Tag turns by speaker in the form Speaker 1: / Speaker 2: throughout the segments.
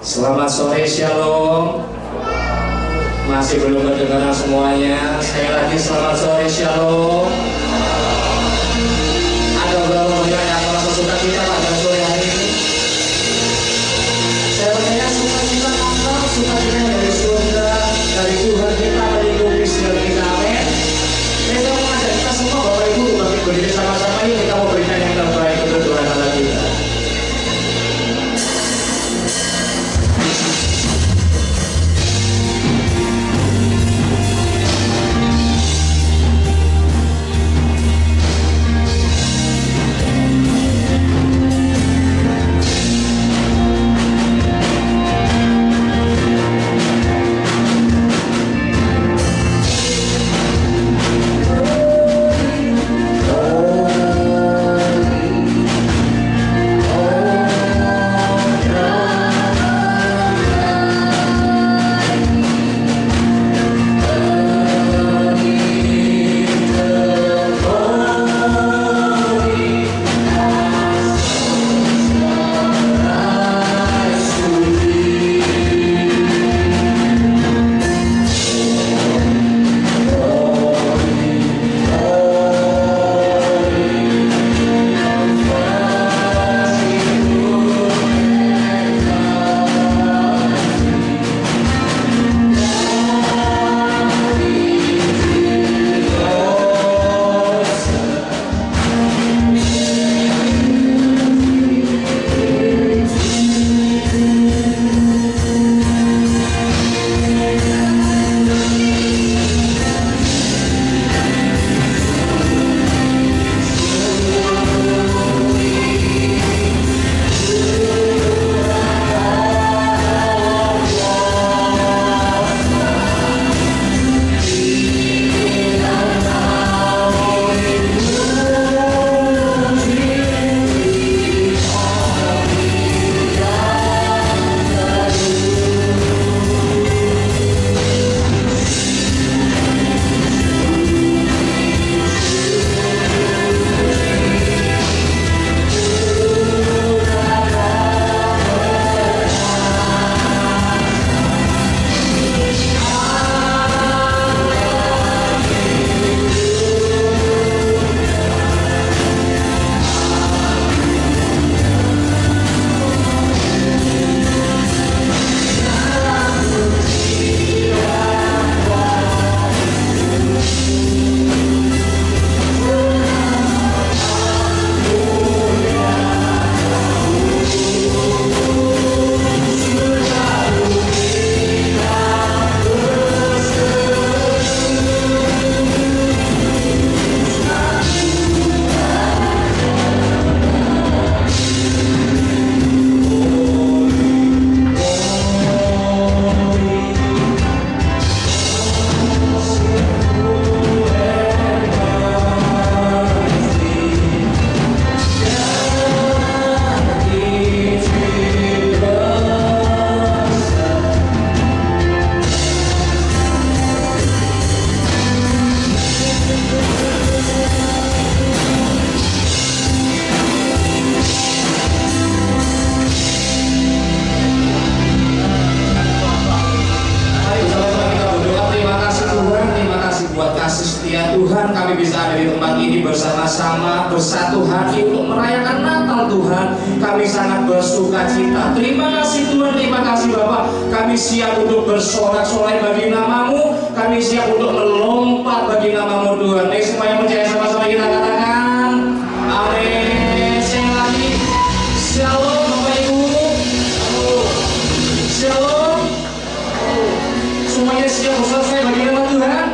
Speaker 1: Selamat sore, shalom. Masih belum kedengaran semuanya. Sekali lagi selamat sore, shalom. Ada beberapa orang yang merasa suka kita pada sore hari ini. Saya percaya sukacita kita, sukacita dari surga, dari Tuhan kita melingkupi setiap kita. Amin. Saya mau mengajak kita semua, Bapak Ibu, bagi berdiri sama-sama ini kita mau berikan yang terbaik untuk Tuhan Allah kita. Tuhan, kami bisa ada di tempat ini bersama-sama bersatu hati untuk merayakan Natal Tuhan. Kami sangat bersuka cita. Terima kasih Tuhan, terima kasih Bapak. Kami siap untuk bersorak-sorai bagi namamu. Kami siap untuk melompat bagi namamu Tuhan. Ayo semuanya percaya sama-sama kita katakan amin. Sekali lagi shalom Bapak Ibu. Shalom. Semuanya siap bersorak-sorai bagi nama Tuhan.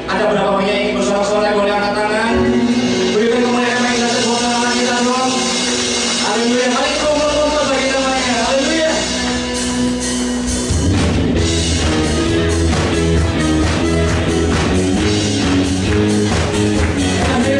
Speaker 1: Ada berapa banyak yang bersorak-sorai, boleh angkat tangan. Berikan kemuliaan bagi kita semua tangan kita dong. Haleluya. Mari kita lompat bagi namanya. Haleluya. Amin.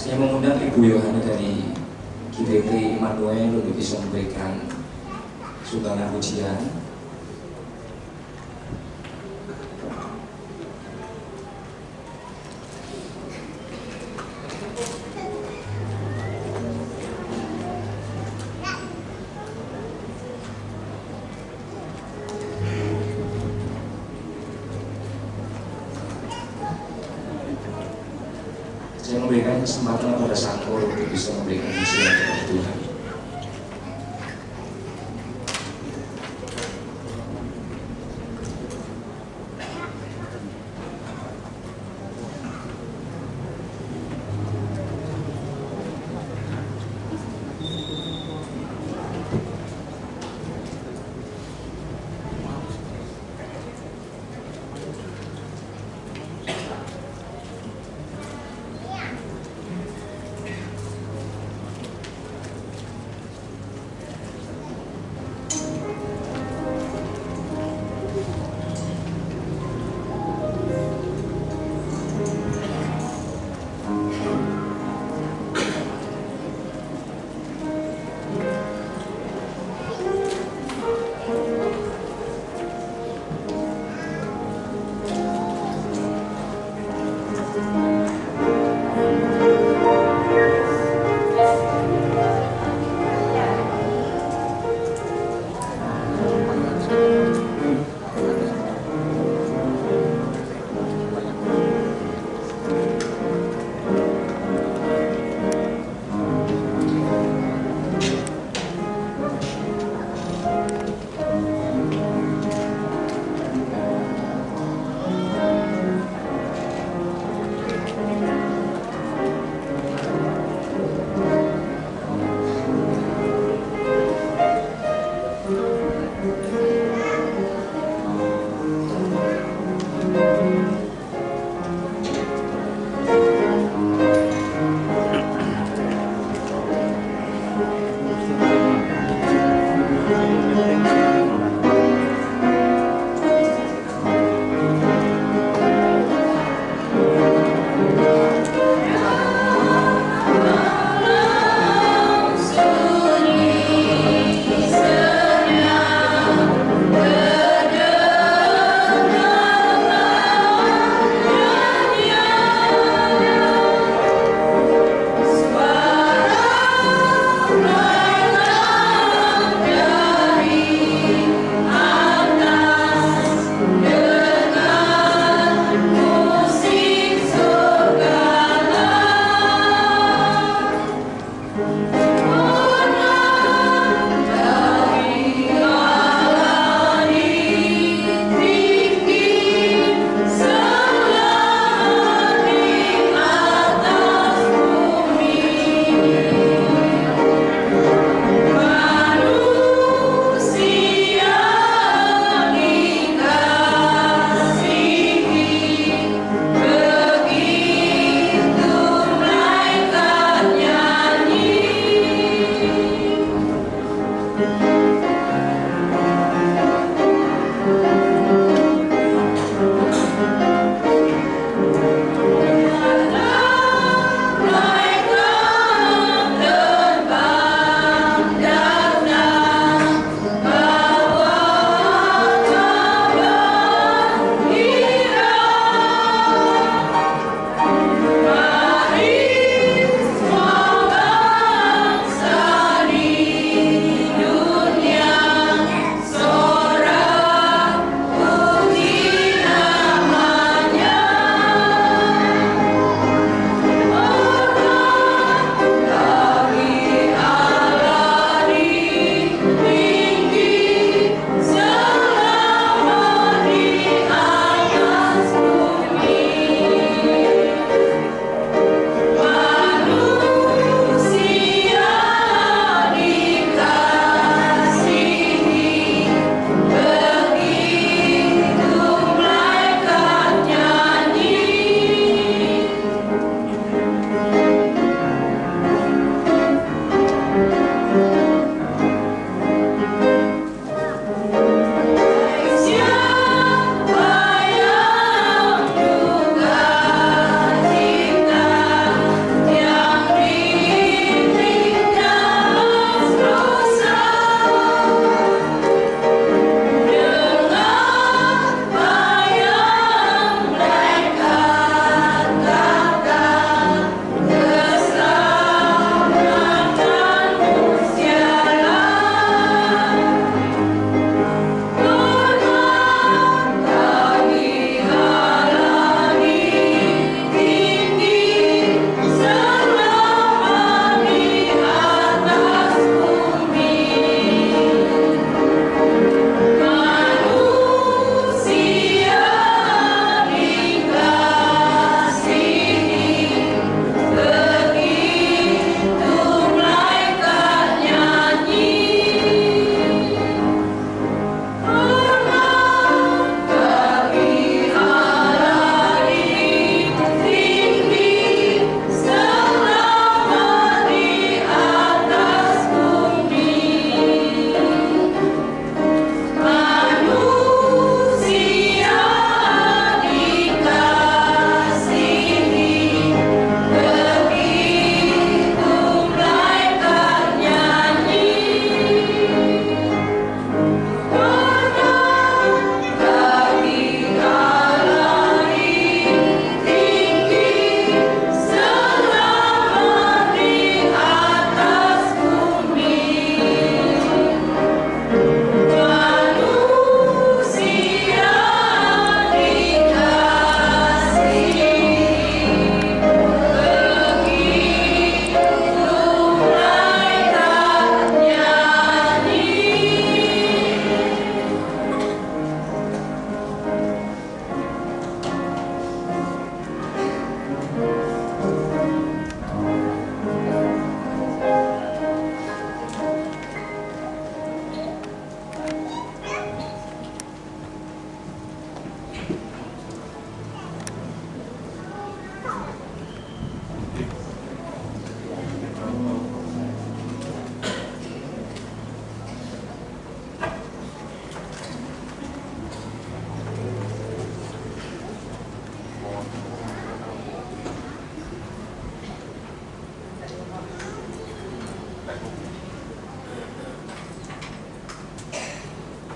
Speaker 1: Saya mengundang Ibu Yohana dari GBT Immanuel untuk bisa memberikan sumbangan pujian. Saya memberikan kesempatan kepada Sangko untuk bisa memberikan pujian kepada Tuhan.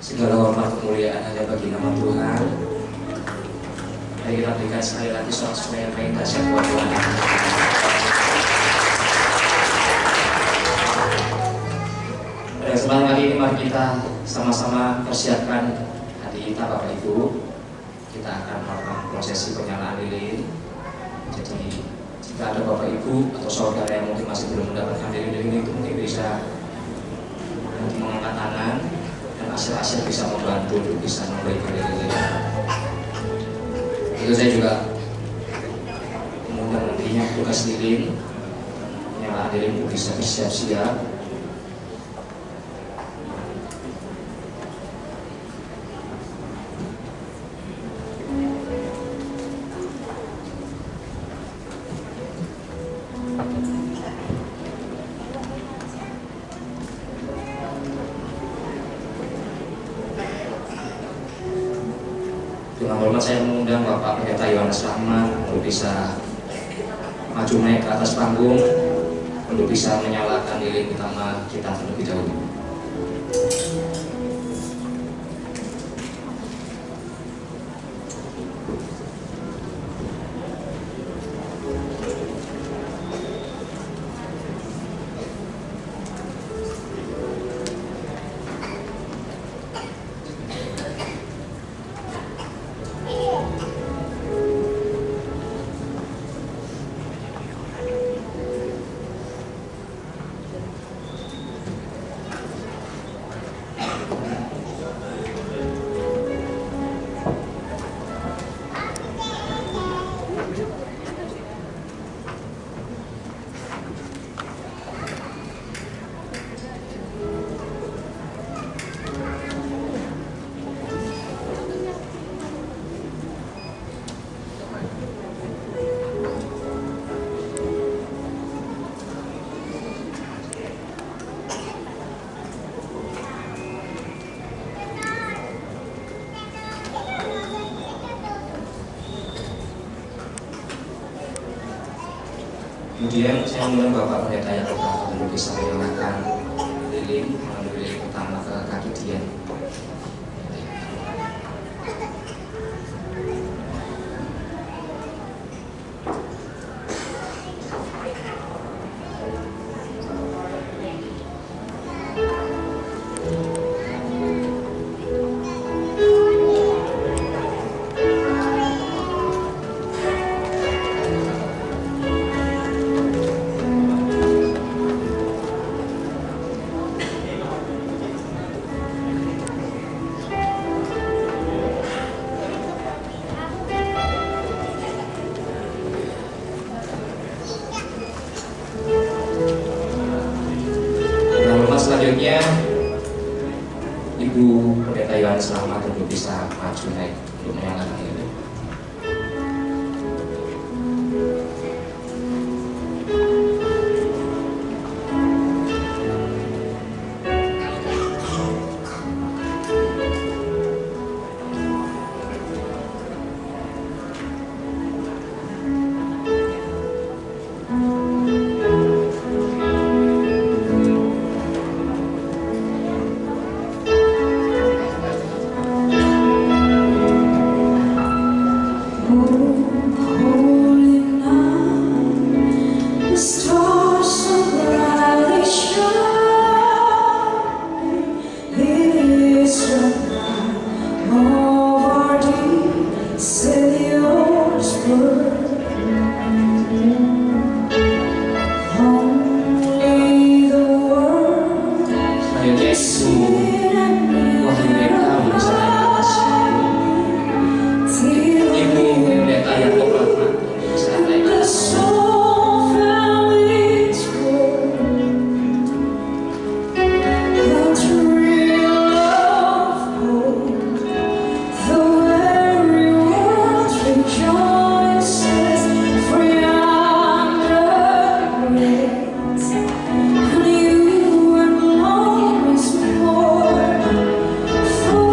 Speaker 1: Segala hormat kemuliaan hanya bagi nama Tuhan. Mari kita berikan sekali lagi soal yang baik dahsyat buat Tuhan. Pada kesempatan kali ini mari kita sama-sama persiapkan hati kita Bapak Ibu. Kita akan melakukan prosesi penyalaan lilin. Jadi jika ada Bapak Ibu atau saudara yang mungkin masih belum mendapatkan lilin itu mungkin bisa nanti mengangkat tangan. Asir-asir bisa membantu untuk bisa memberikan lilin. Itu saya juga mengundang nantinya tugas lilin, penyalaan lilin untuk bisa bersiap-siap. Dengan hormat saya mengundang Bapak Pendeta Yohanes Rahmat untuk bisa maju naik ke atas panggung untuk bisa menyalakan lilin utama kita terlebih dahulu. Kemudian saya mengundang Bapak Pendeta Yakub Rahmat untuk bisa menyalakan lilin melalui lilin utama ke kaki dia. Selanjutnya Ibu Pendeta Yohanes Rahmat untuk bisa maju naik untuk menyalakan lilin.
Speaker 2: For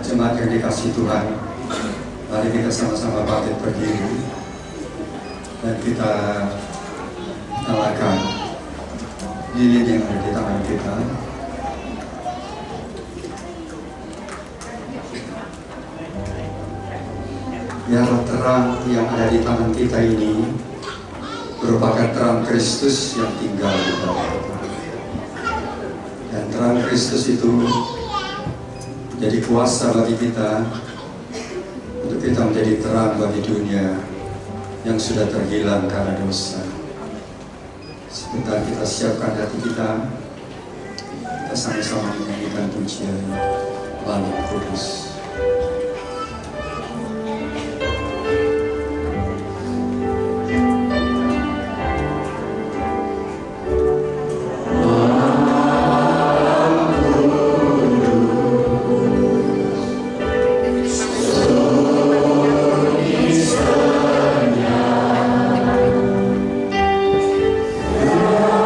Speaker 2: Jemaat yang dikasih Tuhan, mari kita sama-sama bangkit berdiri dan kita nyalakan lilin yang ada di tangan kita. Biarlah terang yang ada di tangan kita ini merupakan terang Kristus yang tinggal di dalam kita. Dan terang Kristus itu jadi kuasa bagi kita untuk kita menjadi terang bagi dunia yang sudah terhilang karena dosa. Sebentar kita siapkan hati kita sama-sama menyanyikan pujian Bapa Kudus.
Speaker 3: Oh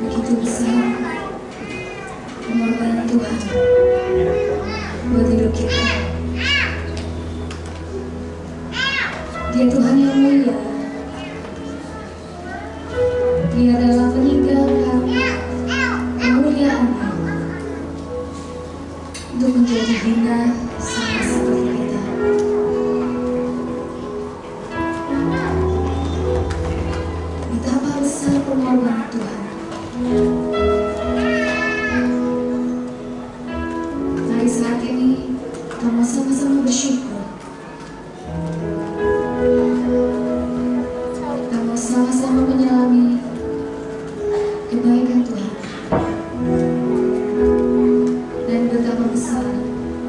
Speaker 3: Begitu besar pengorbanan Tuhan buat hidup kita. Dia Tuhan yang mulia. Dia dalam meninggalkan kemuliaannya untuk menjadi hina sama seperti kita. Betapa besar pengorbanan Tuhan. Mari saat ini kita mau sama-sama bersyukur. Kita mau sama-sama menyelami kebaikan Tuhan dan betapa besar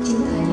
Speaker 3: cintanya.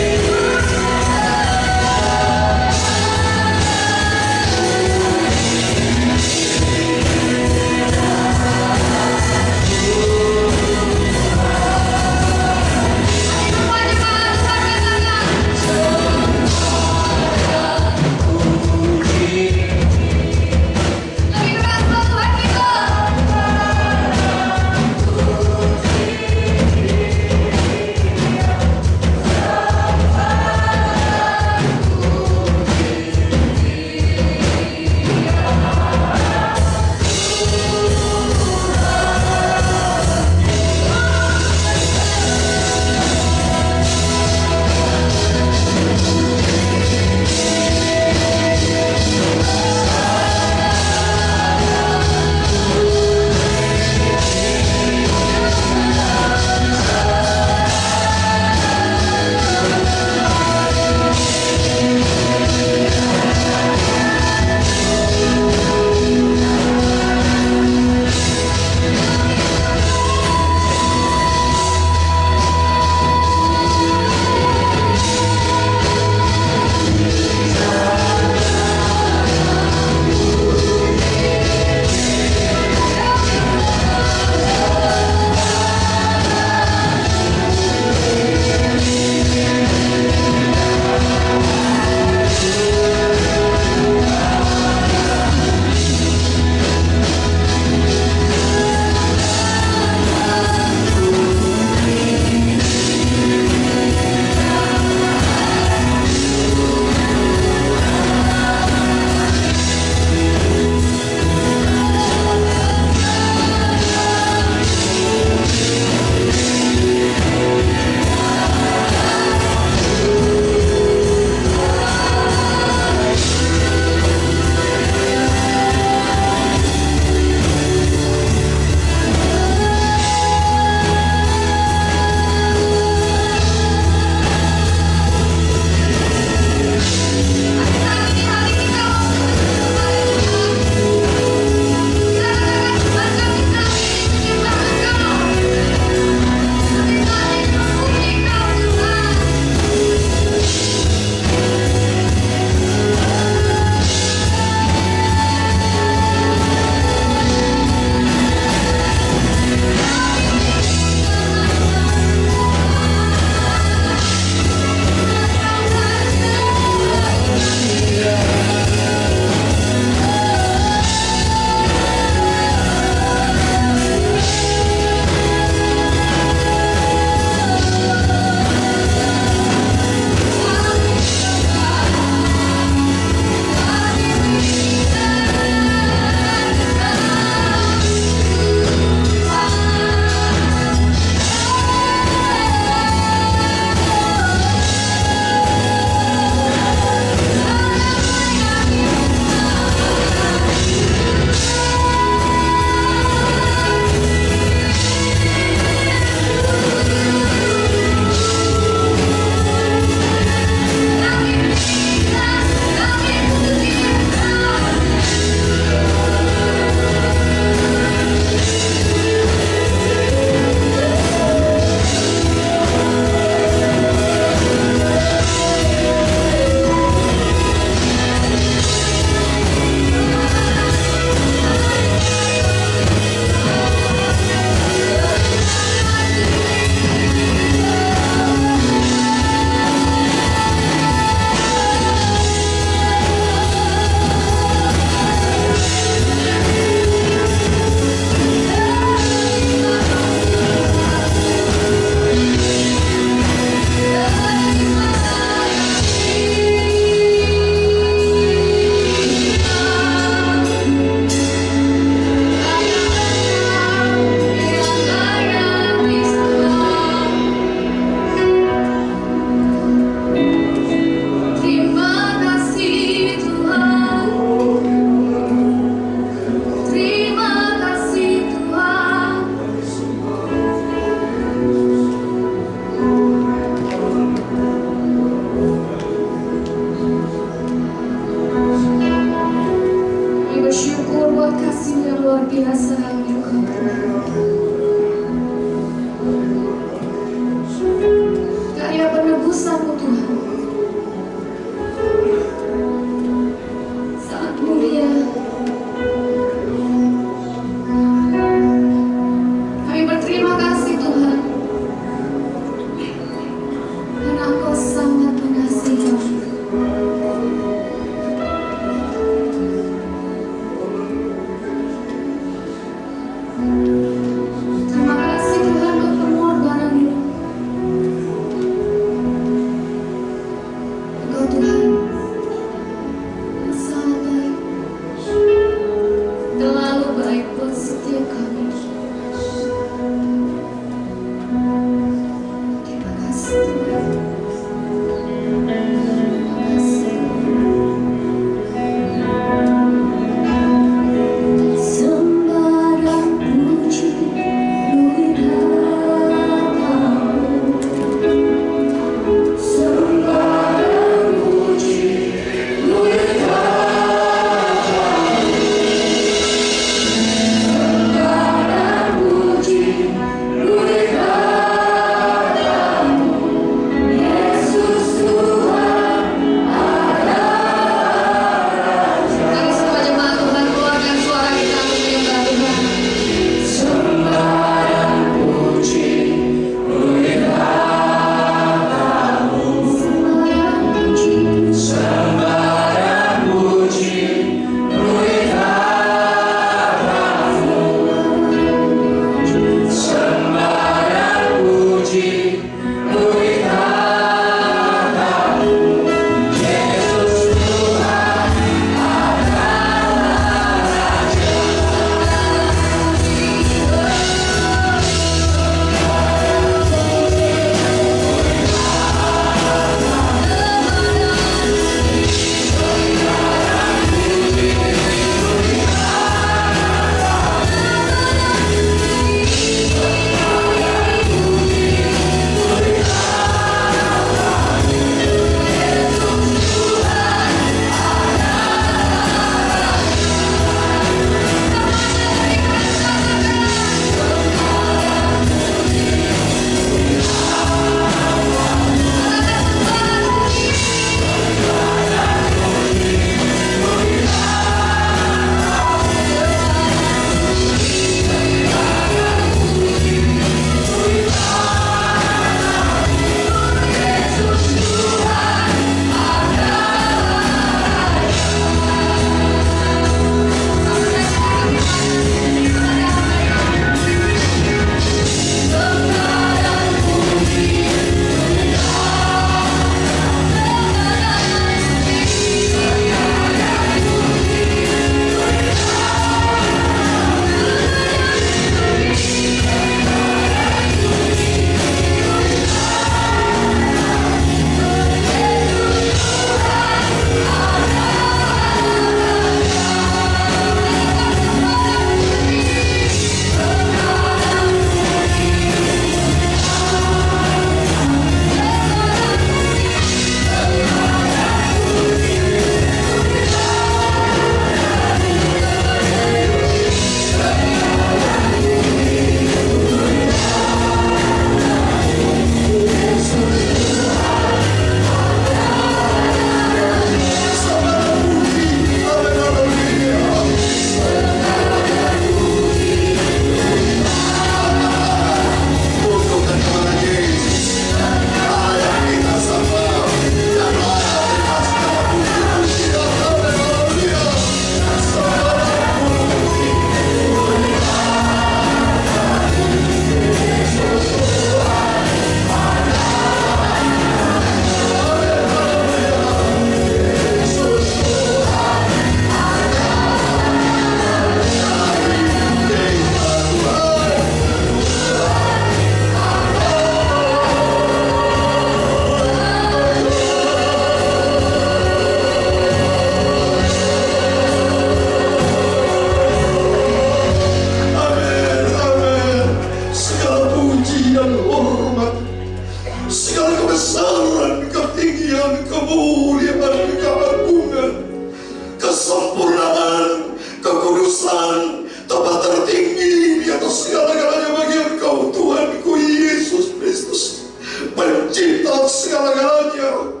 Speaker 4: kita segala-galanya.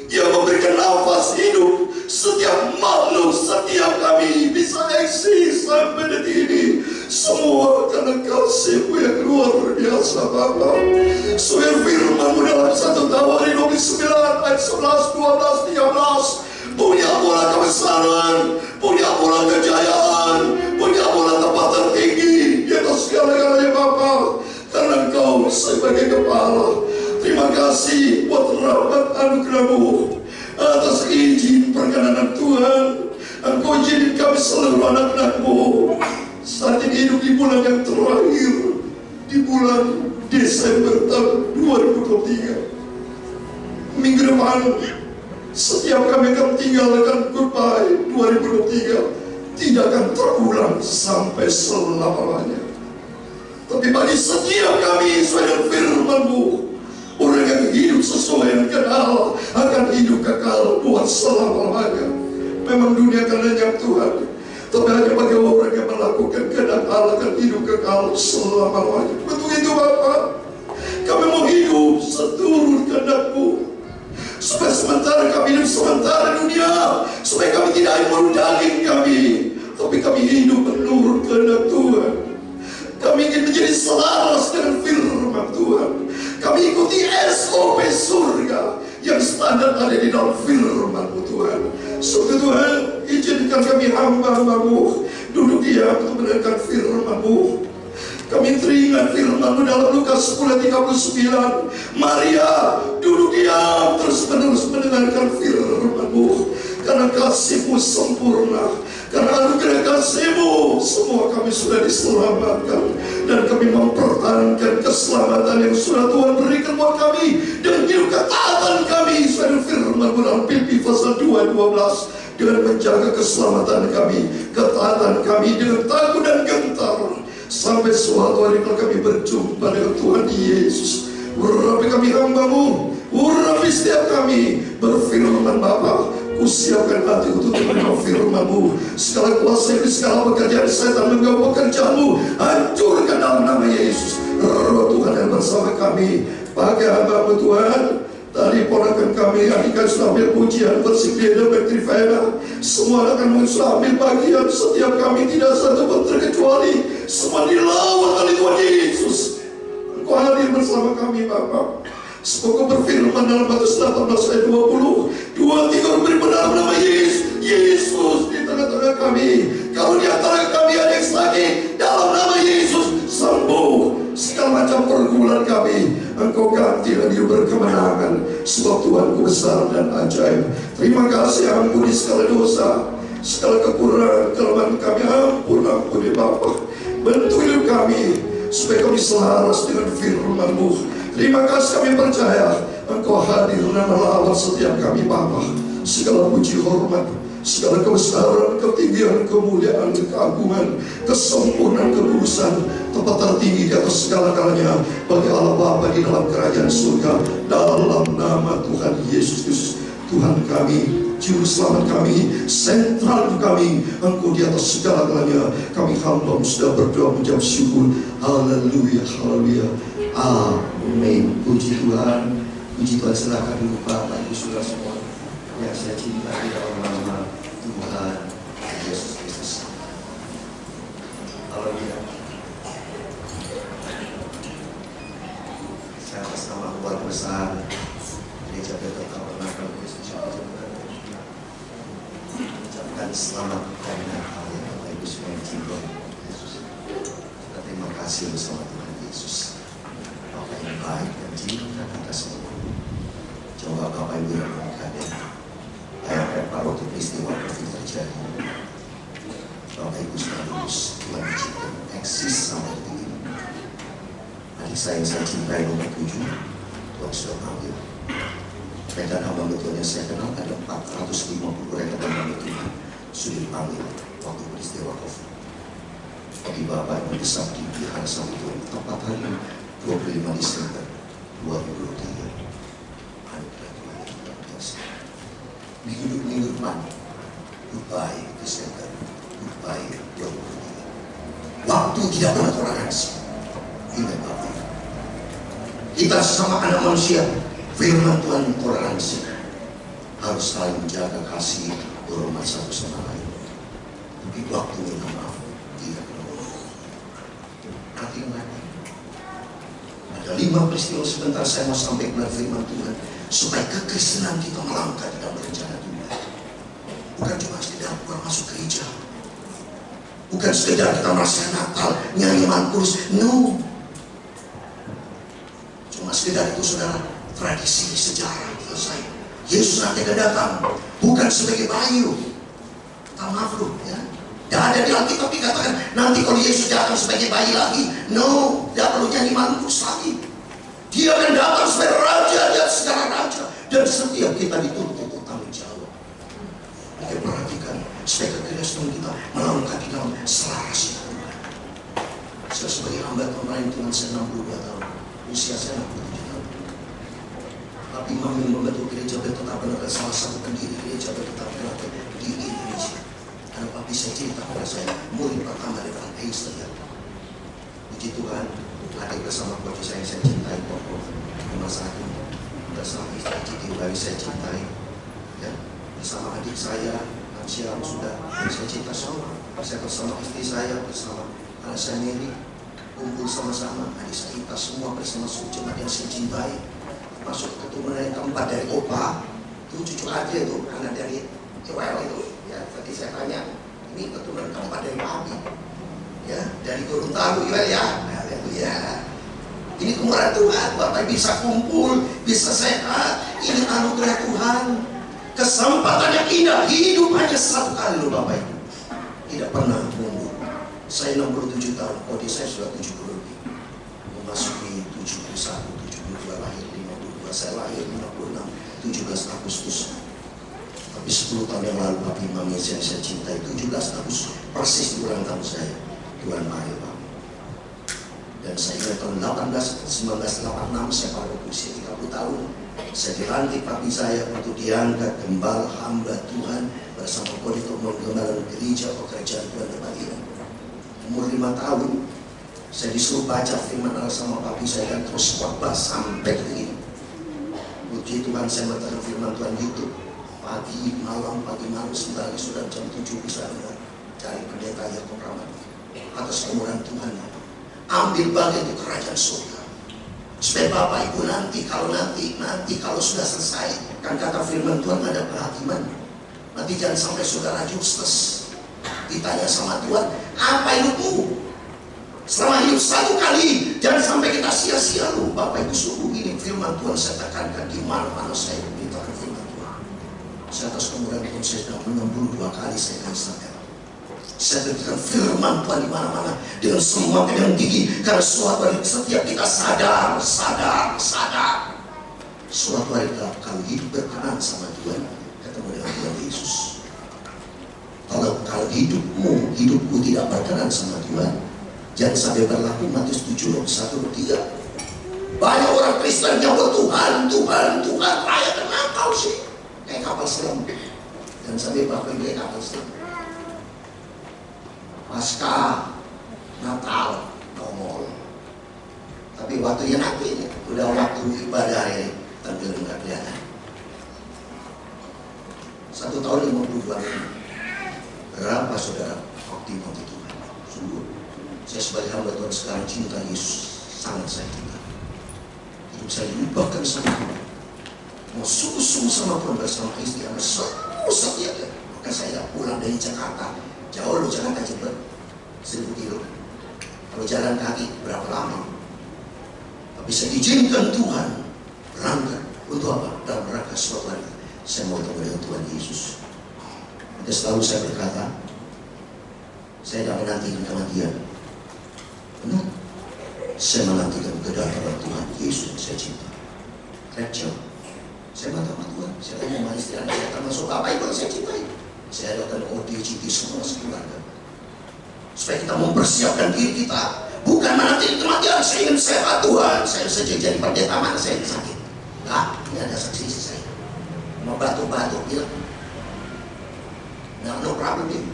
Speaker 4: Ia memberikan nafas hidup setiap makhluk, setiap kami bisa eksis sampai detik ini. Semua karena kasih-Mu yang luar biasa Bapa. Suara firman-Mu dalam 1 Tawarin 29 ayat 11, 12, 13. Punya bola kebesaran, punya bola kejayaan, punya bola tempat tertinggi di atas segala-galanya Bapa. Karena Engkau sebagai kepala. Terima kasih buat rahmat anugerah-Mu atas izin perkenanan Tuhan. Engkau izinkan kami seluruh anak-anak-Mu saat ini hidup di bulan yang terakhir, di bulan Desember tahun 2023. Minggu depan setiap kami akan tinggalkan goodbye 2023 tidak akan terulang sampai selama-lamanya. Tapi bagi setiap kami sesuai dengan firman-Mu, orang yang hidup sesuai dengan Allah akan hidup kekal buat selama-lamanya. Memang dunia akan lenyap Tuhan, tapi hanya bagi orang yang melakukan kehendak Allah akan hidup kekal selama-lamanya. Betul itu Bapak. Kami mau hidup seturut kehendak-Mu, supaya sementara kami hidup sementara dunia, supaya kami tidak menurut daging kami, tapi kami hidup menurut kehendak Tuhan. Kami ingin menjadi selaras dengan firman Tuhan. Kami ikuti SOP surga yang standar ada di dalam firman-Mu Tuhan. Surga Tuhan, izinkan kami hamba-Mu duduk diam untuk mendengarkan firman-Mu. Kami teringat firman-Mu dalam Lukas 10:39. Maria duduk diam terus menerus mendengarkan firman-Mu. Karena kasih-Mu sempurna, karena anugerah kasih-Mu, semua kami sudah diselamatkan. Dan kami mempertahankan keselamatan yang sudah Tuhan berikan buat kami, dan hidup ketaatan kami sesuai firman-Mu dalam Filipi pasal 2:12. Dengan menjaga keselamatan kami, ketaatan kami dengan takut dan gentar, sampai suatu hari kalau kami berjumpa dengan Tuhan Yesus. Urapi kami hamba-Mu, urapi setiap kami, berfirman Bapa. Usiapkan hati untuk menerima firman-Mu. Segala kuasa ini, segala pekerjaan setan mengganggu pekerjaan-Mu, hancurkan dalam nama Yesus. Roh Tuhan yang bersama kami. Pakai hamba-Mu Tuhan. Tadi ponakan kami, adik sudah ambil pujian, bersikir Petrifena. Semua akan mengambil bagian. Setiap kami tidak satu pun terkecuali. Semua dilawan oleh Tuhan Yesus. Engkau hadir bersama kami Bapa. Semoga berfirman dalam Matius 18 ayat 20. 2-3 beri dalam nama Yesus. Yesus di tengah-tengah kami. Kalau di antara kami ada yang sakit, dalam nama Yesus sembuh. Segala macam pergumulan kami Engkau ganti dan hidup berkemenangan. Sebab Tuhanku besar dan ajaib. Terima kasih, ampuni segala dosa, segala kekurangan, kelemahan kami. Ampuni Bapa. Bentuk hidup kami supaya kami selaras dengan firman-Mu. Terima kasih, kami percaya Engkau hadir dan melawat setiap kami Bapa. Segala puji hormat, segala kebesaran, ketinggian, kemuliaan, keagungan, kesempurnaan, kelurusan, tempat tertinggi di atas segala-galanya bagi Allah Bapa di dalam kerajaan surga, dalam nama Tuhan Yesus Kristus. Tuhan kami, Juru Selamat kami, sentral kami, Engkau di atas segala-galanya. Kami hamba sudah berdoa menjawab syukur. Haleluya, haleluya. Amin. Puji Tuhan. Puji Tuhan. Silakan duduk Bapak Ibu Saudara semua yang saya cintai dalam nama Tuhan Yesus Kristus. Haleluya. Saya atas nama keluarga besar Gereja Bethel Tabernakel Kristus mengucapkan selamat karena kalian Bapak Ibu semua yang cintai Yesus. Terima kasih bersama Tuhan Yesus. Bapak yang baik dan cinta kita semua. Coba Bapak Ibu yang mengkaden, bayangkan pada waktu peristiwa itu terjadi. Bapak Ibu sudah lulus, Tuhan izinkan eksis sampai detik ini. Adik saya yang saya cintai nomor 7, Tuhan sudah panggil. Rekan hamba Tuhan yang saya kenal ada 450 rekan hamba Tuhan sudah dipanggil waktu peristiwa COVID. Bagi Bapak yang mendesak di pihak sama Tuhan tepat hari 25 Desember 2023. Anugerah Tuhan yang luar biasa. Minggu depan, goodbye Desember, goodbye 2023. Waktu tidak pernah toleransi. Ingat Bapak, kita sesama anak manusia Firman Tuhan toleransi, harus saling menjaga kasih, hormat satu sama lain. Tapi waktu minta maaf tidak perlu. Perhatikan lagi. Ada 5 peristiwa sebentar saya mau sampaikan firman Tuhan supaya kekristenan kita melangkah di dalam rencana Tuhan. Bukan cuma sekedar keluar masuk gereja, bukan sekedar kita merasakan Natal, nyanyi mantus, no. Cuma sekedar itu saudara, tradisi, sejarah, selesai. Yesus nanti akan datang, bukan sebagai bayu. Kita maaf loh ya. Tidak ada di Alkitab dikatakan nanti kalau Yesus datang sebagai bayi lagi. No, tidak perlu nyanyi mantus lagi. Dia akan datang sebagai raja dan segala raja. Dan setiap kita dituntut untuk tanggung jawab. Oke, perhatikan supaya kekristenan kita melangkah di dalam selaras Tuhan. Saya sebagai hamba Tuhan Tuhan saya 62 tahun, usia saya 67 tahun. Tapi Imam membantu gereja Betel adalah salah satu pendiri gereja Betel di Indonesia. Karena papi saya cerita kepada saya, murid pertama dari Frank Heister ya. Puji Tuhan, adik bersama keluarga saya cintai pokok rumah sakit. Bersama istri Citi Bayi saya cintai ya. Bersama adik saya Siang sudah saya cinta semua. Saya bersama istri saya, bersama anak saya Neri, kumpul sama-sama. Adik saya kita semua bersama suku jemaat yang saya cintai. Masuk keturunan yang keempat dari Opa, itu cucu aja itu, anak dari Joel itu. Ya, tadi saya tanya, ini keturunan keempat dari Abi, ya, dari Gorontalo ya, ya. Ini kemurahan Tuhan, Bapak bisa kumpul, bisa sehat. Ini anugerah Tuhan. Kesempatan yang indah, hidup hanya satu kali loh Bapak Ibu. Tidak pernah mundur. Saya 67 tahun, kode saya sudah 70 lebih. Memasuki 71, 72 lahir 52, saya lahir 56, 17 Agustus. Tapi 10 tahun yang lalu Bapak Imam yang saya cintai, 17 Agustus persis di ulang tahun saya, Tuhan Maria Pak. Dan saya ingat tahun 1986 saya pada usia 30 tahun. Saya dilantik papi saya untuk diangkat gembala hamba Tuhan bersama kode untuk menggembalakan gereja pekerjaan Tuhan tempat ini. Umur 5 tahun saya disuruh baca firman Allah sama papi saya dan terus khotbah sampai ini. Puji Tuhan, saya mendengar firman Tuhan YouTube pagi malam sebentar lagi sudah jam 7 bisa cari pendeta yang kompromi atas kemurahan Tuhan. Ambil bagian untuk kerajaan surga. Supaya Bapak Ibu nanti kalau sudah selesai, kan kata firman Tuhan ada kehakiman. Nanti jangan sampai saudara Justus ditanya sama Tuhan, apa hidupmu? Selama hidup satu kali, jangan sampai kita sia-sia loh. Bapak Ibu sungguh ini firman Tuhan saya tekankan di mana-mana saya beritakan firman Tuhan. Saya atas kemurahan Tuhan saya sudah 62 kali saya kasih. Saya berikan firman Tuhan di mana-mana dengan semangat yang tinggi karena suatu hari setiap kita sadar suatu hari kalau hidup berkenan sama Tuhan ketemu dengan Tuhan Yesus. Kalau hidupku tidak berkenan sama Tuhan, jangan sampai berlaku Matius 7:1-3. Banyak orang Kristen yang bertuhan raya kenapa sih kayak kapal selam, dan sampai Bapak Ibu kayak kapal selam. Pasca Natal nongol, tapi waktunya nanti udah waktu ibadah ini tampil nggak kelihatan. 1 tahun 52 minggu. Berapa saudara optimal itu? Sungguh saya sebagai hamba Tuhan sekarang cinta Yesus, sangat saya cinta. Hidup saya lupakan sama Tuhan, mau sungguh-sungguh sama Tuhan bersama istri anak semua setia. Maka saya pulang dari Jakarta. Jauh lo jalan kaki 1000 kilo. Kalau jalan kaki berapa lama? Tapi saya diizinkan Tuhan berangkat untuk apa? Dalam rangka suatu hari saya mau ketemu dengan Tuhan Yesus. Maka selalu saya berkata, saya tidak menantikan kematian. Benar? Saya menantikan kedatangan Tuhan Yesus yang saya cinta. Rachel, saya berkata Tuhan, saya mau istri anak saya termasuk apa itu yang saya cintai. Saya datang ODGT semua sekeluarga supaya kita mempersiapkan diri kita, bukan menanti kematian. Saya ingin sehat Tuhan, saya saja jadi pendeta mana saya sakit. Nah, ini ada saksi saya mau batuk-batuk bilang, no problem ini.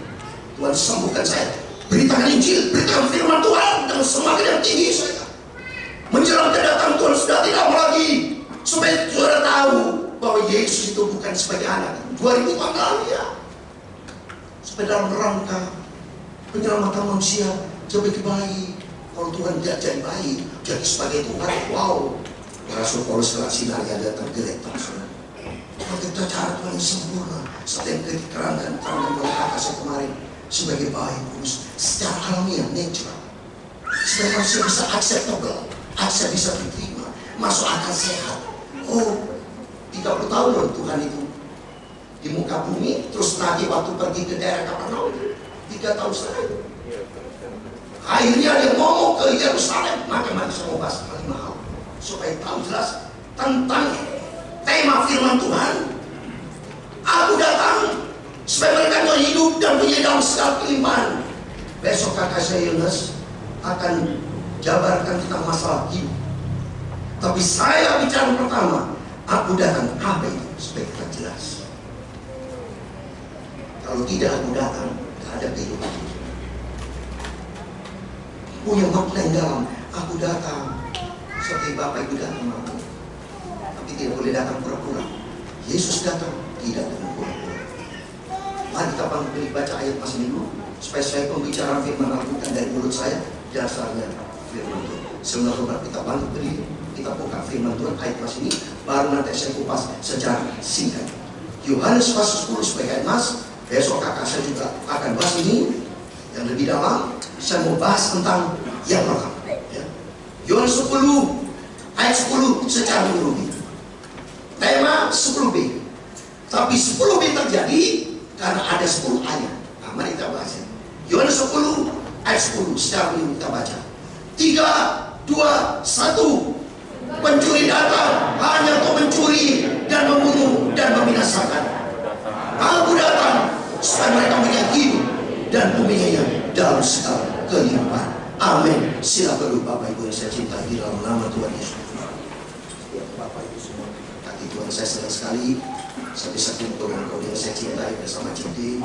Speaker 4: Tuhan sembuhkan saya. Beritakan Injil, beritakan firman Tuhan dengan semangat yang tinggi saya. Menjelang kedatangan Tuhan sudah tidak lama lagi, supaya saudara bahwa Yesus itu bukan sebagai anak 2000 tahun lalu ya, sebagai dalam rangka penyelamatan manusia sebagai bayi. Kalau Tuhan tidak jadi bayi, jadi sebagai Tuhan, wow. Rasul Paulus telah sinari ada tergeletak. Maka kita cara Tuhan yang sempurna. Seperti yang diterangkan oleh kakak saya kemarin, sebagai bayi kudus, secara alamiah, natural. Sebagai manusia bisa acceptable, bisa diterima, masuk akal sehat. Oh, 30 tahun loh Tuhan itu di muka bumi, terus nanti waktu pergi ke daerah Kapernaum 3 tahun setelah. Akhirnya dia ngomong ke Yerusalem, maka saya mau bahas 5 hal supaya tahu jelas tentang tema firman Tuhan. Aku datang supaya mereka mau hidup dan punya dalam segala kelimpahan. Besok kakak saya Yunus akan jabarkan tentang masalah hidup. Tapi saya bicara pertama, aku datang apa itu supaya kita jelas. Kalau tidak aku datang, tidak ada kehidupan. Punya makna yang dalam. Aku datang seperti Bapak Ibu datang aku. Tapi tidak boleh datang pura-pura. Yesus datang tidak dengan pura-pura. Mari kita baca ayat pas ini dulu, supaya saya pembicaraan firman Al-Quran dari mulut saya dasarnya firman Tuhan. Sebelum kita bangkit berdiri, kita buka firman Tuhan ayat pas ini, baru nanti saya kupas secara singkat. Yohanes pasal 10 sebagai ayat mas. Besok kakak saya juga akan bahas ini yang lebih dalam. Saya mau bahas tentang yang pertama ya. Yohanes 10 ayat 10 secara menyeluruh. Tema 10b. Tapi 10b terjadi karena ada 10 ayat. Nah, mari kita bahas ya. Yohanes 10 ayat 10 secara menyeluruh kita baca. 3, 2, 1. Pencuri datang hanya untuk mencuri dan membunuh dan membinasakan. Aku datang supaya mereka punya hidup dan mempunyainya dalam segala kelimpahan. Amin. Silakan dulu Bapak Ibu yang saya cintai di dalam nama Tuhan Yesus. Ya, Bapak Ibu semua, kaki Tuhan saya senang sekali. Saya bisa kumpul dengan kau yang saya cintai bersama Cinti,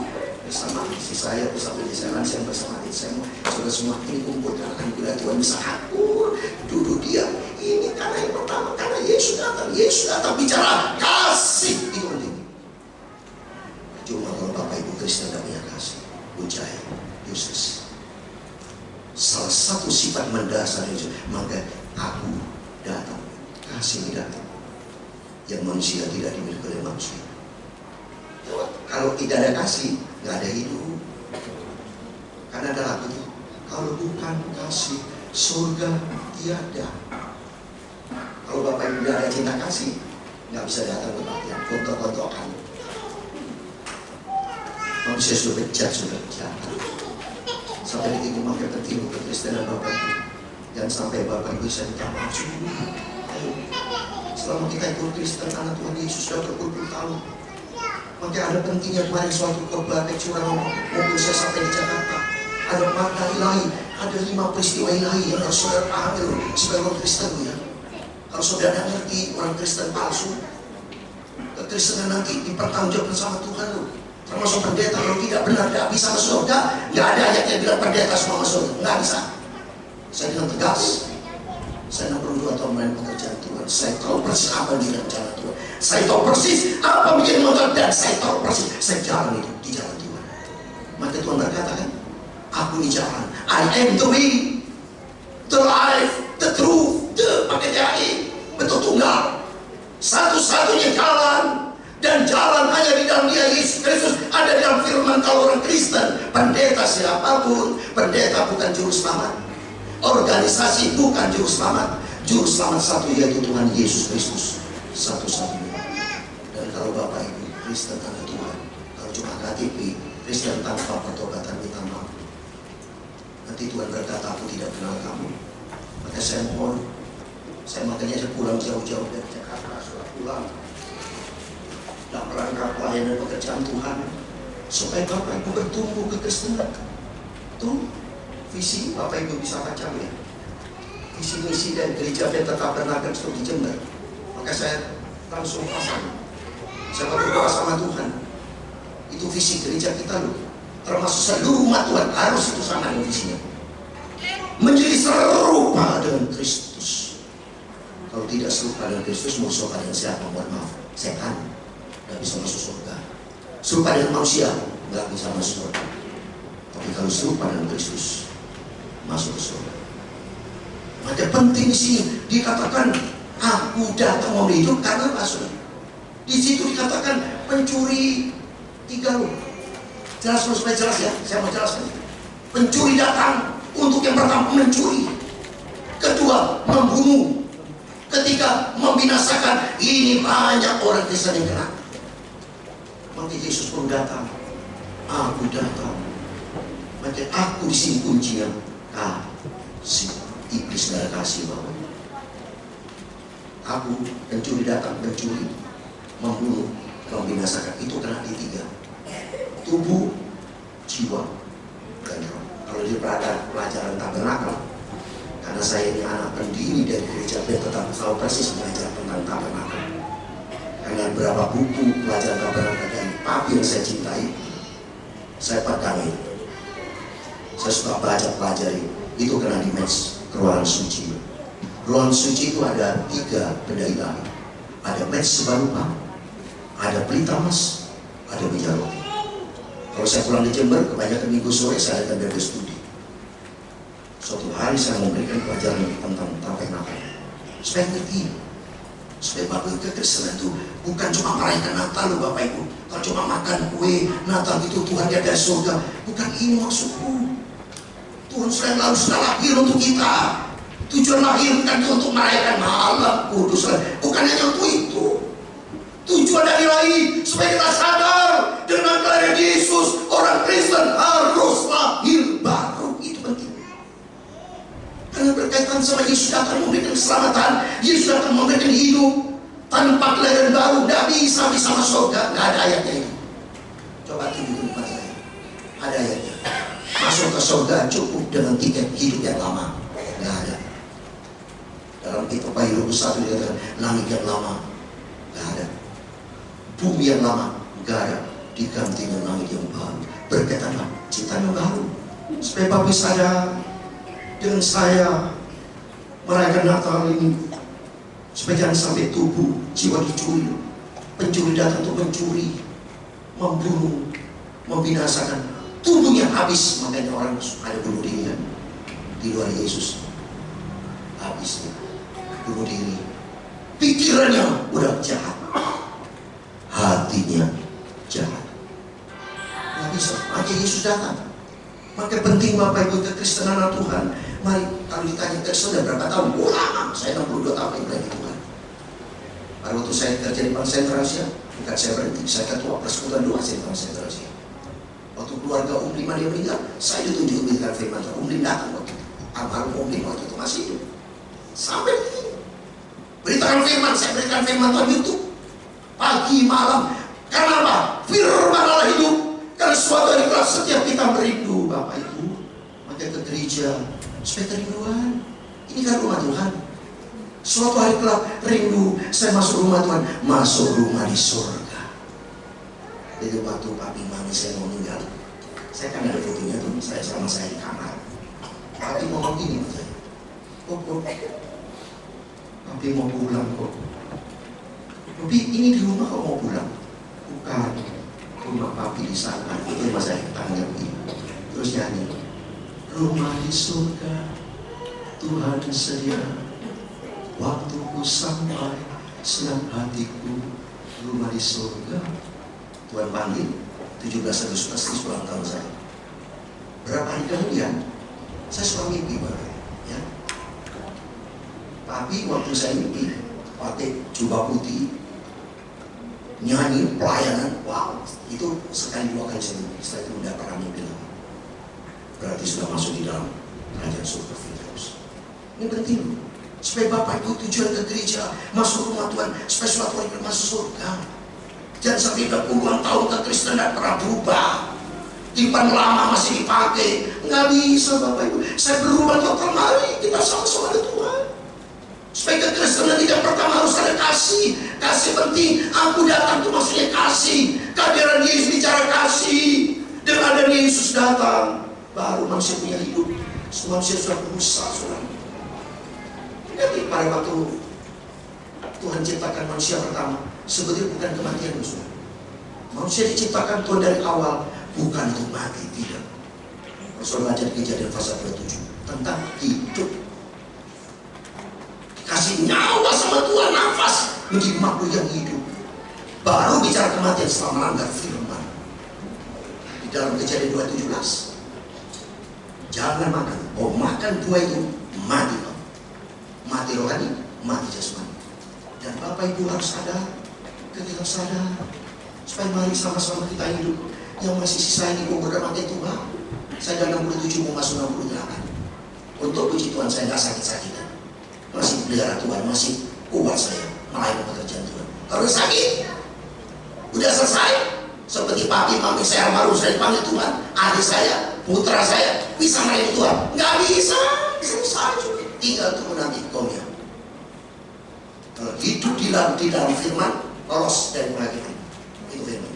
Speaker 4: bersama istri saya, bersama istri saya, bersama adik saya. Saudara semua ini kumpul karena anugerah Tuhan bisa akur, duduk diam. Ini karena yang pertama, karena Yesus datang. Yesus datang bicara kasih itu penting. Cuma kalau Bapak Ibu Kristen tidak punya kasih, ucai, useless. Salah satu sifat mendasar Yesus, maka aku datang, kasih ini datang. Yang manusia tidak dimiliki oleh manusia. Kalau tidak ada kasih, nggak ada hidup. Karena ada lagu itu, kalau bukan kasih, surga tiada. Kalau Bapak Ibu tidak ada cinta kasih, nggak bisa datang ke kebaktian, kontok-kontokan. Manusia sudah bejat, sudah jahat. Sampai detik ini makin tertimbul kekristenan Bapak Ibu. Jangan sampai Bapak Ibu bisa ditambah. Selama kita ikut Kristen, anak Tuhan Yesus sudah berpuluh-puluh tahun. Maka ada pentingnya kemarin suatu khotbah curang mobil saya sampai di Jakarta. Ada makna ilahi, ada 5 peristiwa ilahi yang harus saudara pahami sebagai orang Kristen ya. Kalau saudara ngerti orang Kristen palsu, kekristenan nanti dipertanggungjawabkan sama Tuhan loh. Termasuk pendeta kalau tidak benar tidak bisa masuk surga. Nggak ada ayat yang bilang pendeta semua masuk surga, nggak bisa. Saya dengan tegas. Saya 62 tahun main pekerjaan Tuhan. Saya tahu persis apa yang direncanakan Tuhan. Saya tahu persis apa menjadi modal dan saya tahu persis saya jalan itu di jalan Tuhan. Maka Tuhan berkata kan, aku di jalan. I am the way, the life, the truth, the pakai THI, betul tunggal. Satu-satunya jalan dan jalan hanya di dalam Dia Yesus Kristus. Ada dalam firman kalau orang Kristen, pendeta siapapun, pendeta bukan juru selamat. Organisasi bukan juru selamat. Juru selamat satu yaitu Tuhan Yesus Kristus satu-satunya. Dan kalau Bapak Ibu Kristen tanpa Tuhan, kalau cuma KTP Kristen tanpa pertobatan minta maaf, nanti Tuhan berkata aku tidak kenal kamu. Maka saya mohon, makanya saya pulang jauh-jauh dari Jakarta, sudah pulang dalam rangka pelayanan pekerjaan Tuhan supaya Bapak Ibu bertumbuh ke Kristenan. Tuh visi Bapak Ibu bisa baca ya. Visi misi dan gereja dan tetap bernaga untuk di Jember. Maka saya langsung pasang. Saya berdoa sama Tuhan. Itu visi gereja kita loh. Termasuk seluruh umat Tuhan harus itu sama dengan visinya. Menjadi serupa dengan Kristus. Kalau tidak serupa dengan Kristus, musuh dengan siapa? Mohon maaf, setan. serupa dengan manusia nggak bisa masuk surga. Tapi kalau serupa dengan Kristus masuk ke surga. Maka penting di sini dikatakan aku datang memberi hidup karena apa, saudara? Di situ dikatakan pencuri 3 loh. Jelas supaya jelas ya, saya mau jelaskan. Pencuri datang untuk yang pertama mencuri, kedua membunuh, ketiga membinasakan. Ini banyak orang Kristen yang kena. Maka Yesus pun datang. Aku datang. Maka aku di sini kuncinya kasih. Iblis gak ada kasih bahwa aku pencuri datang, mencuri, membunuh, membinasakan. Itu kena di 3: tubuh, jiwa, dan roh. Kalau di pelajaran tabernakel, karena saya ini anak pendiri dari gereja, saya tetap tahu persis belajar tentang tabernakel. Karena berapa buku pelajaran tabernakel dari papi yang saya cintai, saya pegangin. Saya suka baca, pelajari. Itu kena di match ruangan suci. Ruangan suci itu ada 3 benda ilahi. Ada match sebarupa, ada pelita emas, ada meja roti. Kalau saya pulang di Jember, kebanyakan minggu sore saya akan berstudi. Suatu hari saya memberikan pelajaran tentang tabernakel. Supaya ngerti, supaya Bapak kekristenan itu bukan cuma merayakan Natal loh Bapak Ibu. Kalau cuma makan kue Natal itu Tuhan dia dari surga, bukan ini maksudku. Tuhan sudah lahir untuk kita. Tujuan lahir bukan untuk merayakan malam kudus, bukan hanya untuk itu. Tujuan dari lahir supaya kita sadar dengan kelahiran Yesus, orang Kristen harus lahir baru. Itu penting. Karena berkaitan sama Yesus akan memberikan keselamatan, Yesus akan memberikan hidup. Tanpa kelahiran baru tidak bisa masuk surga. Tidak ada ayatnya ini. Coba tunjukkan kepada saya. Ada ayatnya. Masuk ke surga cukup dengan tiket hidup yang lama. Tidak ada. Dalam kitab Ayub 1 dikatakan langit yang lama. Tidak ada. Bumi yang lama. Tidak ada. Diganti dengan langit yang baru. Berkaitanlah ciptaan yang baru. Supaya Bapak sadar dengan saya merayakan Natal ini, supaya jangan sampai tubuh, jiwa dicuri. Pencuri datang untuk mencuri, membunuh, membinasakan. Tubuhnya habis, makanya orang ada bunuh diri kan di luar Yesus. Habis dia bunuh diri. Pikirannya udah jahat, hatinya jahat. Nggak bisa. Maka Yesus datang. Maka penting Bapak Ibu kekristenan Tuhan. Mari kalau ditanya Kristen berapa tahun? Lama. Saya 62 tahun yang Tuhan. Pada waktu saya kerja di Bank Sentral Asia, bukan saya berhenti. Saya ketua persekutuan doa di Bank Sentral Asia. Waktu keluarga Lima dia meninggal, saya ditunjuk memberikan firman Tuhan. Datang waktu itu. Almarhum waktu itu masih hidup. Sampai ini. Beritakan firman, saya berikan firman Tuhan itu. Pagi, malam. Karena apa? Firman Allah hidup. Karena suatu hari kelak setiap kita merindu Bapak Ibu. Maka ke gereja. Supaya kerinduan. Ini kan rumah Tuhan. Suatu hari kelak rindu. Saya masuk rumah Tuhan. Masuk rumah di surga. Jadi waktu papi mami saya mau meninggal, saya kan ada fotonya tuh, saya sama saya di kamar. Papi ngomong gini sama saya, kok papi mau pulang kok. Papi ini di rumah kok mau pulang? Bukan, rumah papi di sana. Itu rumah saya, tangannya begini. Terus nyanyi, rumah di surga Tuhan sedia. Waktuku sampai senang hatiku, rumah di surga. Tuhan panggil 17 Agustus ulang tahun saya. Berapa hari kemudian saya suka mimpi Bapak, ya. Tapi waktu saya mimpi pakai jubah putih, nyanyi pelayanan, wow, itu sekali 2 kali saya mimpi. Setelah itu tidak pernah mimpi lagi. Berarti sudah masuk di dalam kerajaan surga Firdaus. Ini penting supaya Bapak Ibu tujuan ke gereja, masuk rumah Tuhan, supaya suatu hari masuk surga. Jangan sampai 20-an tahun kekristenan tidak pernah berubah. Tipan lama masih dipakai. Nggak bisa Bapak Ibu. Saya berubah total, mari kita sama-sama ada Tuhan. Supaya kekristenan tidak pertama harus ada kasih. Kasih penting. Aku datang itu maksudnya kasih. Kehadiran Yesus bicara kasih. Dengan adanya Yesus datang, baru manusia punya hidup. Semua manusia sudah berusaha, saudara. Jadi pada waktu Tuhan ciptakan manusia pertama, sebetulnya bukan kematian, saudara. Manusia diciptakan Tuhan dari awal bukan untuk mati, tidak. Saudara baca di Kejadian pasal 27 tentang hidup. Dikasih nyawa sama Tuhan, nafas menjadi makhluk yang hidup. Baru bicara kematian setelah melanggar firman. Di dalam Kejadian 2:17, jangan makan. Oh, makan buah itu mati, mati rohani, mati jasmani. Dan Bapak Ibu harus sadar, ketika sadar, supaya mari sama-sama kita hidup. Yang masih sisa ini umur dan mati Tuhan. Saya sudah 67 mau masuk 68. Untuk puji Tuhan saya nggak sakit-sakitan. Masih pelihara Tuhan, masih kuat saya melayani pekerjaan Tuhan. Kalau sakit, udah selesai. Seperti papi, mami saya baru saya dipanggil Tuhan. Adik saya, putra saya bisa melayani Tuhan. Nggak bisa, selesai. Tinggal tunggu nanti komnya. Kalau hidup di dalam firman, lolos dari pelajaran. Itu firman.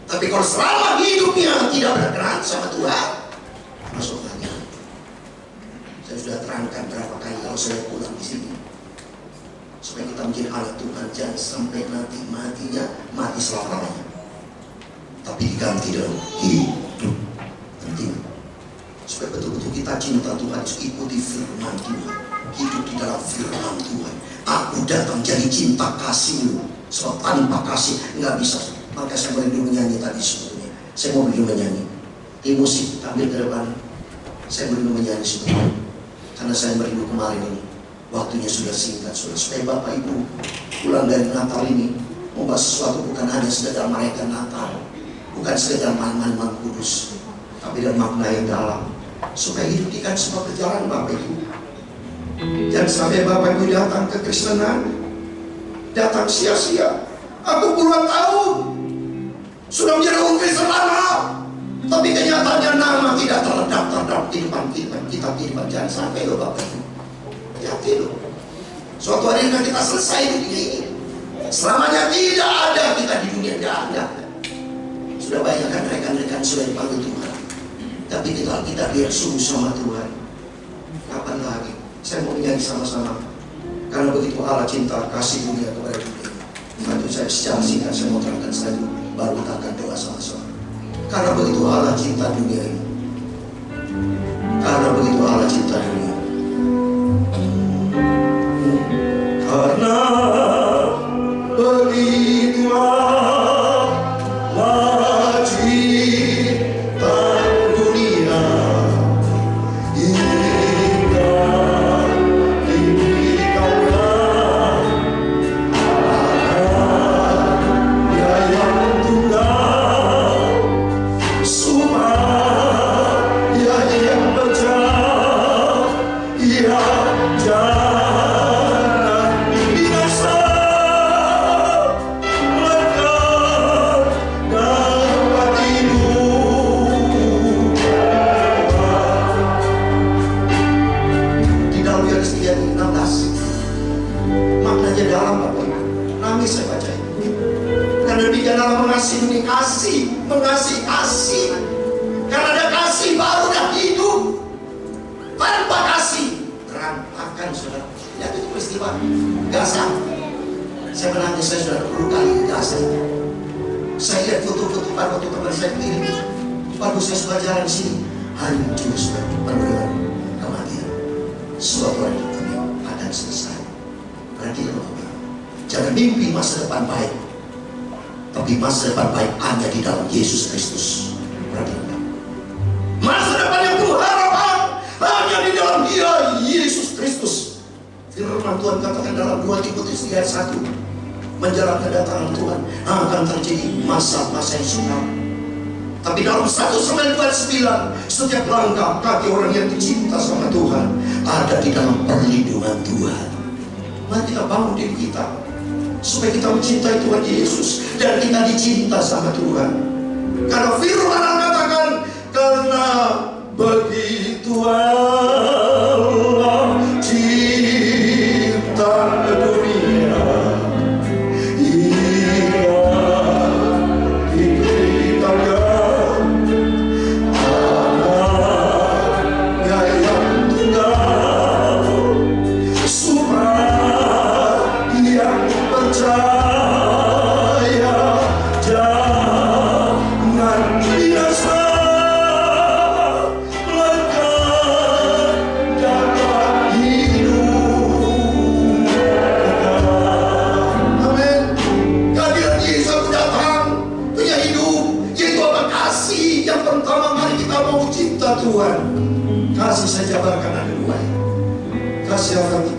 Speaker 4: Tapi kalau selama hidupnya tidak berkenan sama Tuhan, masuk lagi. Saya sudah terangkan berapa kali kalau saya pulang di sini, supaya kita menjadi anak Tuhan, jangan sampai nanti matinya mati selama-lamanya, tapi diganti dengan hidup. Penting supaya betul-betul kita cinta Tuhan, ikuti firman Tuhan, hidup di dalam firman Tuhan. Aku datang jadi cinta kasih-Mu, sebab tanpa kasih nggak bisa. Maka saya merindu menyanyi tadi sebetulnya. Saya mau merindu menyanyi. Tim musik ambil ke depan. Saya merindu menyanyi sebetulnya. Karena saya merindu kemarin ini. Waktunya sudah singkat, supaya Bapak Ibu pulang dari Natal ini membawa sesuatu bukan hanya sekedar merayakan Natal, bukan sekedar main-main kudus, tapi dan makna yang dalam. Supaya hidup kita semua berjalan Bapak Ibu. Jangan sampai Bapak Ibu datang ke Kristenan, datang sia-sia. Aku puluhan tahun sudah menjadi orang Kristen lama, tapi kenyataannya nama tidak terdaftar di depan kita kehidupan. Jangan sampai loh Bapak Ibu. Hati loh. Suatu hari kita selesai di dunia ini. Selamanya tidak ada kita di dunia, tidak ada. Sudah banyak kan rekan-rekan sudah dipanggil Tuhan, tapi kita lihat sungguh sama Tuhan. Kapan lagi? Saya mau menyanyi sama-sama. Karena begitu Allah cinta kasih dunia kepada dunia. Bantu saya secara singkat, saya mau terangkan saja, baru kita akan doa sama-sama. Karena begitu Allah cinta dunia ini. Karena begitu Allah cinta dunia. Karena begitu Allah cinta dunia hingga diberikannya anaknya yang tunggal, supaya yang percaya jangan binasa, melainkan dapat hidup. Di dalam Yohanes 3:16 maknanya dalam Bapak. Nangis saya baca ini. Karena demikian Allah mengasihi dunia, kasih. Karena ada kasih baru ada hidup. Tanpa kasih berantakan saudara. Lihat itu peristiwa Gaza. Saya menangis, saya sudah 10 kali di Gaza. Saya lihat foto-foto waktu teman saya kirim. Waktu saya sudah jalan di sini, hancur sudah penuh dengan kematian. Suatu hari ini akan selesai. Berarti jangan mimpi masa depan baik, tapi masa depan baik hanya di dalam Yesus Kristus. Berarti masa depan yang penuh harapan hanya di dalam Dia, Yesus Kristus. Firman Tuhan katakan dalam 2 Timotius 3:1, menjelang kedatangan Tuhan akan terjadi masa-masa yang suram. Tapi dalam 1 Samuel 9, setiap langkah kaki orang yang dicinta sama Tuhan ada di dalam perlindungan Tuhan. Mari kita bangun diri kita supaya kita mencintai Tuhan Yesus dan kita dicinta sama Tuhan. Karena firman Allah katakan, karena begitu Allah cinta dunia hingga diberikannya anaknya yang tunggal, supaya yang percaya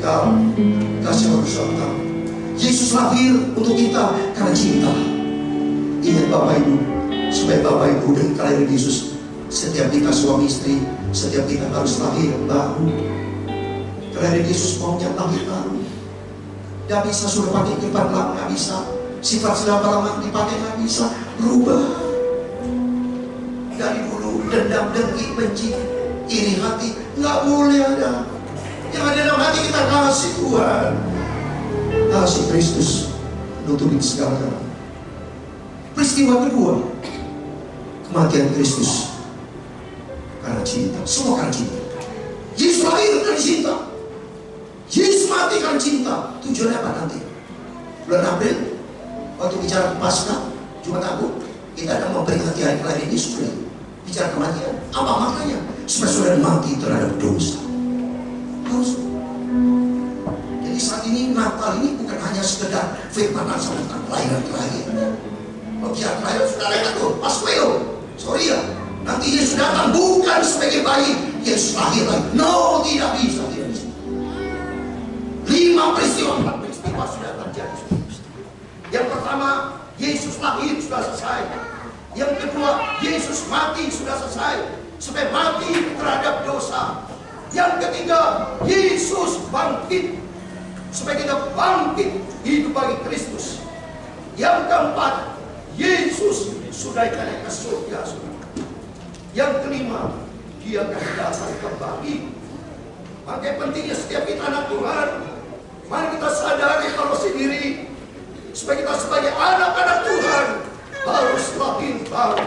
Speaker 4: vertikal, kasih horizontal. Yesus lahir untuk kita karena cinta. Ingat Bapak Ibu, supaya Bapak Ibu dan kelahiran Yesus, setiap kita suami istri, setiap kita harus lahir baru. Kelahiran Yesus maunya lahir baru. Gak bisa sudah pakai kehidupan lama, gak bisa. Sifat sudah lama dipakai, gak bisa. Berubah. Dari dulu dendam, dengki, benci, iri hati, gak boleh ada. Yang ada dalam hati kita kasih Tuhan. Kasih Kristus nutupin segala-galanya. Peristiwa kedua, kematian Kristus karena cinta. Semua karena cinta. Yesus lahir karena cinta. Yesus mati karena cinta. Tujuannya apa nanti? Bulan April, waktu bicara Paskah, Jumat Agung, kita akan memperingati hari kelahiran Yesus. Bicara kematian. Apa maknanya? Supaya saudara mati terhadap dosa. Harus. Jadi saat ini Natal ini bukan hanya sekedar firman sama tentang kelahiran terakhir. Biar kelahiran sudah lewat tuh, Paskweo. Sorry ya, nanti Yesus datang bukan sebagai bayi, Yesus lahir lagi. No, tidak bisa, tidak bisa. 5 peristiwa, 4 peristiwa sudah terjadi. Yang pertama, Yesus lahir sudah selesai. Yang kedua, Yesus mati sudah selesai. Supaya mati terhadap dosa. Yang ketiga, Yesus bangkit supaya kita bangkit hidup bagi Kristus. Yang keempat, Yesus sudah naik ke surga. Yang kelima, Dia akan datang kembali. Makanya pentingnya setiap kita anak Tuhan, mari kita sadari kalau sendiri, supaya kita sebagai anak-anak Tuhan harus lahir baru.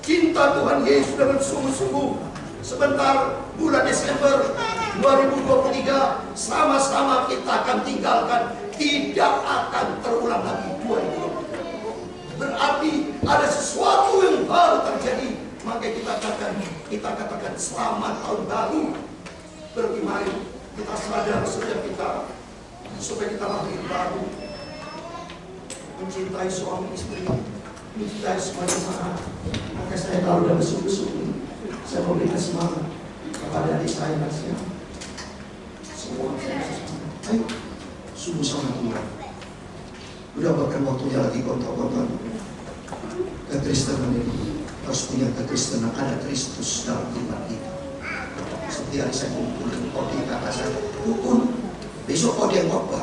Speaker 4: Cinta Tuhan Yesus dengan sungguh-sungguh. Sebentar bulan Desember 2023 sama-sama kita akan tinggalkan, tidak akan terulang lagi 2023. Berarti ada sesuatu yang baru terjadi. Maka kita katakan selamat tahun baru. Berarti mari kita sadar setiap kita, supaya kita lahir baru, mencintai suami istri, mencintai semua jemaat. Maka saya tahu dan bersungguh-sungguh saya memberikan semangat kepada adik saya dan siapa. Semua ayo sungguh sama Tuhan. Udah bahkan waktunya lagi kontak-kontak. Kekristenan ini harus punya kekristenan, ada Kristus dalam iman kita. Seperti hari saya kumpul, di kakak saya, rukun. Besok kau dia khotbah,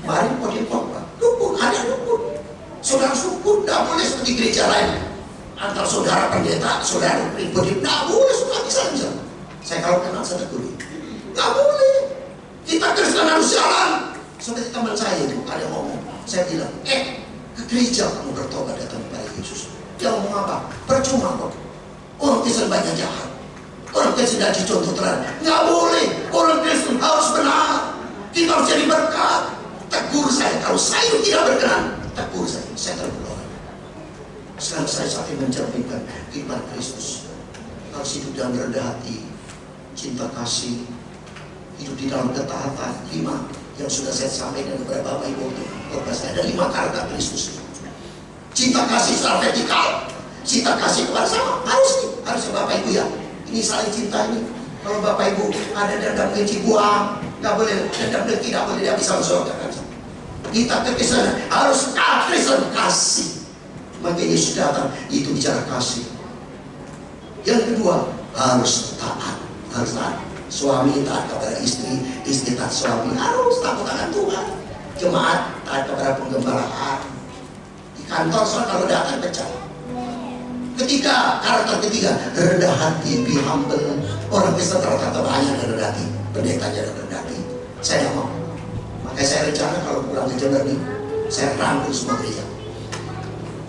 Speaker 4: kemarin kau dia khotbah, rukun, ada rukun. Saudara rukun, tidak boleh seperti gereja lain. Antar saudara pendeta, saudara pribadi, tidak boleh, suka bisa. Saya kalau kenal saya tegur, tidak boleh. Kita Kristen harus jalan. Seperti teman saya itu, ada yang ngomong, saya bilang, ke gereja kamu bertobat datang kepada Yesus. Dia ngomong apa? Percuma kok. Orang Kristen banyak jahat. Orang Kristen tidak dicontoh terang. Nggak boleh. Orang Kristen harus benar. Kita harus jadi berkat. Tegur saya. Kalau saya tidak berkenan, tegur saya tergolong. Sekarang saya saatnya mencerminkan kehidupan Kristus. Harus hidup dalam rendah hati, cinta kasih, hidup di dalam ketaatan. 5 yang sudah saya sampaikan kepada Bapak Ibu. Ada 5 karakter Kristus. Cinta kasih secara vertikal, cinta kasih kepada sama, harus Bapak Ibu ya. Ini saling cinta ini. Kalau Bapak Ibu ada dendam benci, buang. Nggak boleh dendam benci, nggak boleh, dia bisa masuk. Kita kekristenan harus Kristen kasih. Maka Yesus datang itu bicara kasih. Yang kedua harus taat, Suami taat kepada istri, istri taat suami, harus takut akan Tuhan. Jemaat taat kepada penggembalaan. Kantor soal kalau datang pecah. Karakter ketiga, rendah hati, be humble. Orang Kristen rata-rata banyak rendah hati, pendetanya rendah hati. Saya mau. Makanya saya rencana kalau pulang ke Jember nih, saya rangkul semua gereja.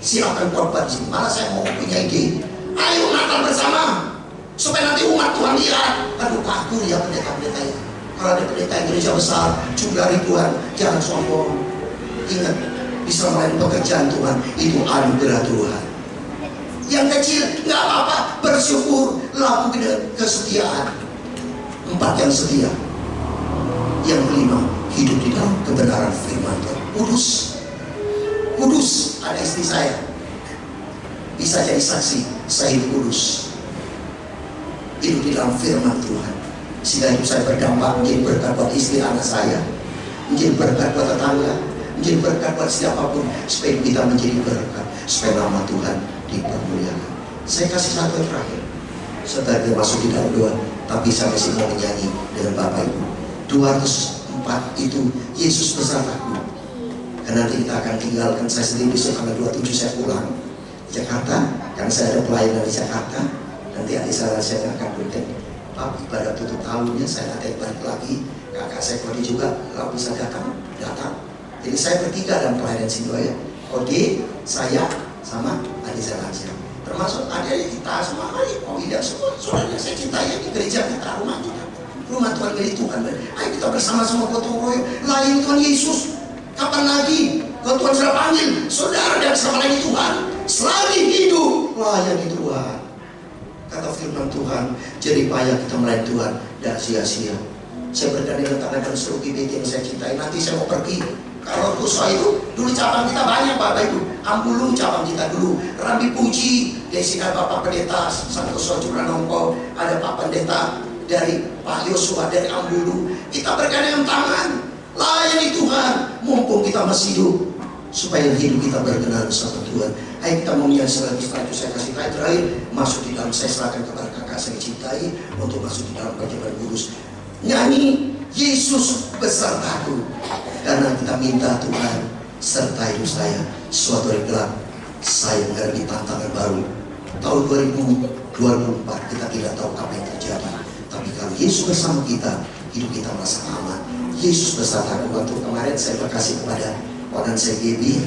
Speaker 4: Silakan korban sini. Malah saya mau punya ide. Ayo Natal bersama, supaya nanti umat Tuhan lihat. Aduh kaku ya pendeta-pendeta ya. Kalau ada pendeta gereja besar, jumlah ribuan, jangan sombong. Ingat, bisa melayan pekerjaan Tuhan itu anugerah Tuhan. Yang kecil nggak apa-apa, bersyukur, lakukan dengan kesetiaan. 4 yang setia. Yang 5, hidup di dalam kebenaran firman Tuhan. Kudus, ada istri saya bisa jadi saksi, saya hidup kudus, hidup di dalam firman Tuhan.
Speaker 5: Sehingga hidup saya berdampak, menjadi berkat buat istri anak saya, menjadi berkat buat tetangga, menjadi berkat buat siapapun, supaya kita menjadi berkat, supaya nama Tuhan dipermuliakan. Saya kasih satu yang terakhir, setelah kita masuk di dalam doa, tapi saya masih mau menyanyi dengan Bapak Ibu. 204 itu Yesus besertaku. Karena nanti kita akan tinggalkan, saya sendiri besok tanggal 27 saya pulang Jakarta, karena saya ada pelayanan di Jakarta. Nanti adik saya akan kontak, Pak, ibadah tutup tahunnya saya nanti balik lagi. Kakak saya Kodi juga nggak bisa datang. Jadi saya bertiga dalam pelayanan Sindoa ya. Kodi, saya sama adik saya aja. Termasuk adik kita semua, Kodi dan semua saudara yang saya cintai di gereja kita, rumah kita. Rumah Tuhan milik Tuhan. Ayo kita bersama-sama gotong royong layani Tuhan Yesus. Kapan lagi kalau Tuhan sudah panggil saudara dan sama lagi Tuhan, selagi hidup layani Tuhan. Kata firman Tuhan, jerih payah kita melayani Tuhan dan sia-sia. Saya bergandeng tangan dan seluruh GBT yang saya cintai. Nanti saya mau pergi. Kalau Kuswa itu dulu cabang kita banyak Bapak Ibu. Ambulu cabang kita dulu. Rambi Puji diisikan Bapak Pendeta Santoso Curanongko. Ada Pak Pendeta dari Pak Yosua dari Ambulu. Kita bergandeng tangan, layani Tuhan mumpung kita masih hidup, supaya hidup kita berkenan sama Tuhan. Ayo kita mau menyanyi lagi. Setelah itu saya kasih tanya terakhir, masuk di dalam, saya serahkan kepada kakak saya cintai untuk masuk di dalam perjamuan kudus. Nyanyi Yesus besertaku, karena kita minta Tuhan sertai hidup saya. Suatu hari kelak saya menghadapi tantangan baru. Tahun 2024 kita tidak tahu apa yang terjadi, tapi kalau Yesus bersama kita, hidup kita merasa aman. Yesus besertaku. Waktu kemarin saya berkasih kepada ponan saya Gaby,